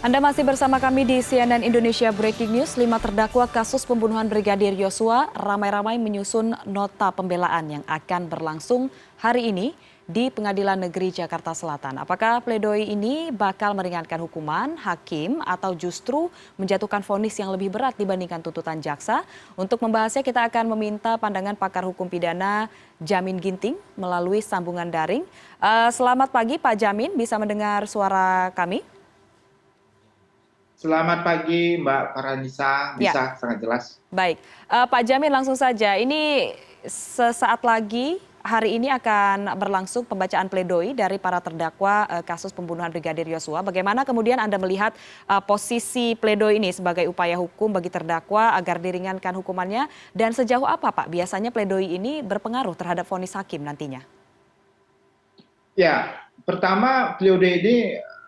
Anda masih bersama kami di CNN Indonesia Breaking News. 5 terdakwa kasus pembunuhan Brigadir Yosua ramai-ramai menyusun nota pembelaan yang akan berlangsung hari ini di Pengadilan Negeri Jakarta Selatan. Apakah pledoi ini bakal meringankan hukuman hakim atau justru menjatuhkan vonis yang lebih berat dibandingkan tuntutan jaksa? Untuk membahasnya kita akan meminta pandangan pakar hukum pidana Jamin Ginting melalui sambungan daring. Selamat pagi Pak Jamin, bisa mendengar suara kami? Selamat pagi Mbak Farhanisa, Ya, bisa sangat jelas. baik. Pak Jamin langsung saja, ini sesaat lagi hari ini akan berlangsung pembacaan pledoi dari para terdakwa kasus pembunuhan Brigadir Yosua. Bagaimana kemudian Anda melihat posisi pledoi ini sebagai upaya hukum bagi terdakwa agar diringankan hukumannya dan sejauh apa Pak biasanya pledoi ini berpengaruh terhadap vonis hakim nantinya? Ya, pertama pledoi ini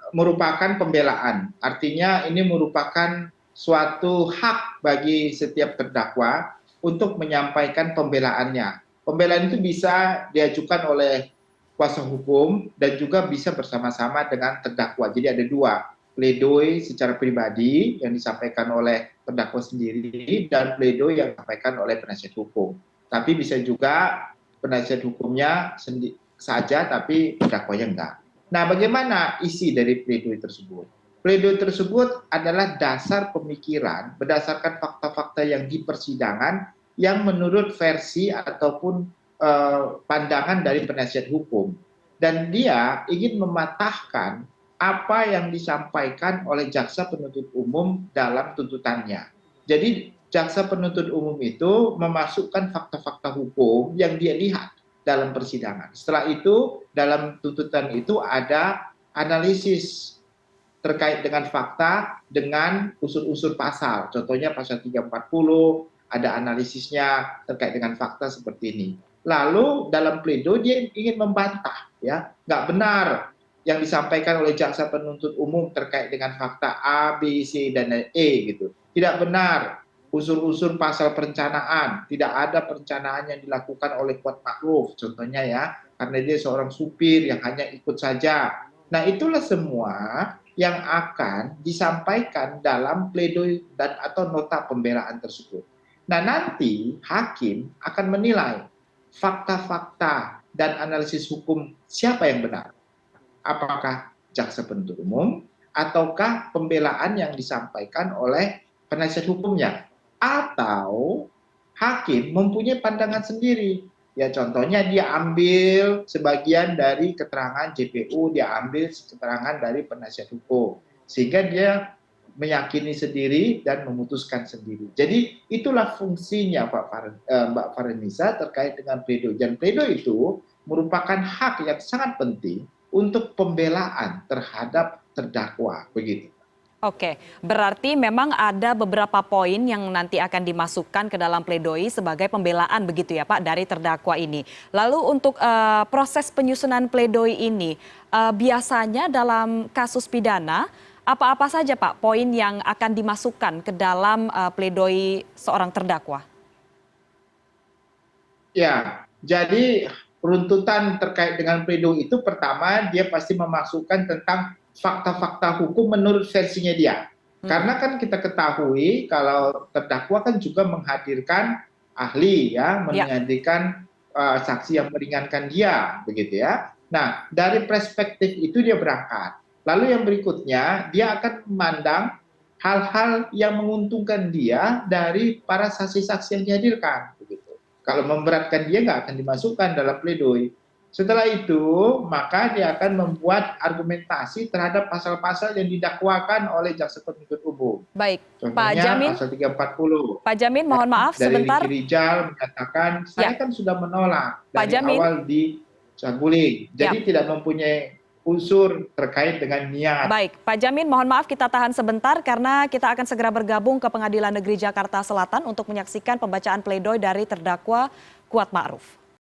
merupakan pembelaan, artinya ini merupakan suatu hak bagi setiap terdakwa untuk menyampaikan pembelaannya. Pembelaan itu bisa diajukan oleh kuasa hukum dan juga bisa bersama-sama dengan terdakwa. Jadi ada dua, pledoi secara pribadi yang disampaikan oleh terdakwa sendiri dan pledoi yang disampaikan oleh penasihat hukum. Tapi bisa juga penasihat hukumnya saja tapi terdakwanya enggak. Nah, bagaimana isi dari pledoi tersebut? Pledoi tersebut adalah dasar pemikiran berdasarkan fakta-fakta yang di persidangan yang menurut versi ataupun pandangan dari penasihat hukum. Dan dia ingin mematahkan apa yang disampaikan oleh jaksa penuntut umum dalam tuntutannya. Jadi jaksa penuntut umum itu memasukkan fakta-fakta hukum yang dia lihat dalam persidangan. Setelah itu dalam tuntutan itu ada analisis terkait dengan fakta dengan unsur-unsur pasal. Contohnya pasal 340 ada analisisnya terkait dengan fakta seperti ini. Lalu dalam pledoi dia ingin membantah, ya, nggak benar yang disampaikan oleh jaksa penuntut umum terkait dengan fakta A, B, C, dan E gitu. Tidak benar unsur-unsur pasal perencanaan, tidak ada perencanaan yang dilakukan oleh Kuat Ma'ruf, contohnya ya, karena dia seorang supir yang hanya ikut saja. Nah, itulah semua yang akan disampaikan dalam pledoi dan atau nota pembelaan tersebut. Nah, nanti hakim akan menilai fakta-fakta dan analisis hukum siapa yang benar. Apakah jaksa penuntut umum ataukah pembelaan yang disampaikan oleh penasihat hukumnya, atau hakim mempunyai pandangan sendiri. Ya, contohnya dia ambil sebagian dari keterangan JPU, dia ambil keterangan dari penasihat hukum, sehingga dia meyakini sendiri dan memutuskan sendiri. Jadi itulah fungsinya Mbak Farhanisa terkait dengan pledoi. Dan pledoi itu merupakan hak yang sangat penting untuk pembelaan terhadap terdakwa, begitu. Oke, berarti memang ada beberapa poin yang nanti akan dimasukkan ke dalam pledoi sebagai pembelaan begitu ya Pak dari terdakwa ini. Lalu untuk proses penyusunan pledoi ini biasanya dalam kasus pidana apa-apa saja Pak poin yang akan dimasukkan ke dalam pledoi seorang terdakwa? Ya, jadi runtutan terkait dengan pledoi itu pertama dia pasti memasukkan tentang fakta-fakta hukum menurut versinya dia. Karena kan kita ketahui kalau terdakwa kan juga menghadirkan ahli ya, menghadirkan saksi yang meringankan dia, begitu ya. Nah, dari perspektif itu dia berangkat. Lalu yang berikutnya dia akan memandang hal-hal yang menguntungkan dia dari para saksi-saksi yang dihadirkan, begitu. Kalau memberatkan dia nggak akan dimasukkan dalam pledoi. Setelah itu, maka dia akan membuat argumentasi terhadap pasal-pasal yang didakwakan oleh jaksa penuntut umum. Baik, Pak Contohnya Jamin. pasal 340. Pak Jamin, mohon maaf dari sebentar. Ricky Rijal menyatakan, saya kan sudah menolak Pak dari Jamin. awal di saguling. Jadi tidak mempunyai unsur terkait dengan niat. Baik, Pak Jamin, mohon maaf kita tahan sebentar karena kita akan segera bergabung ke Pengadilan Negeri Jakarta Selatan untuk menyaksikan pembacaan pledoi dari terdakwa Kuat Ma'ruf.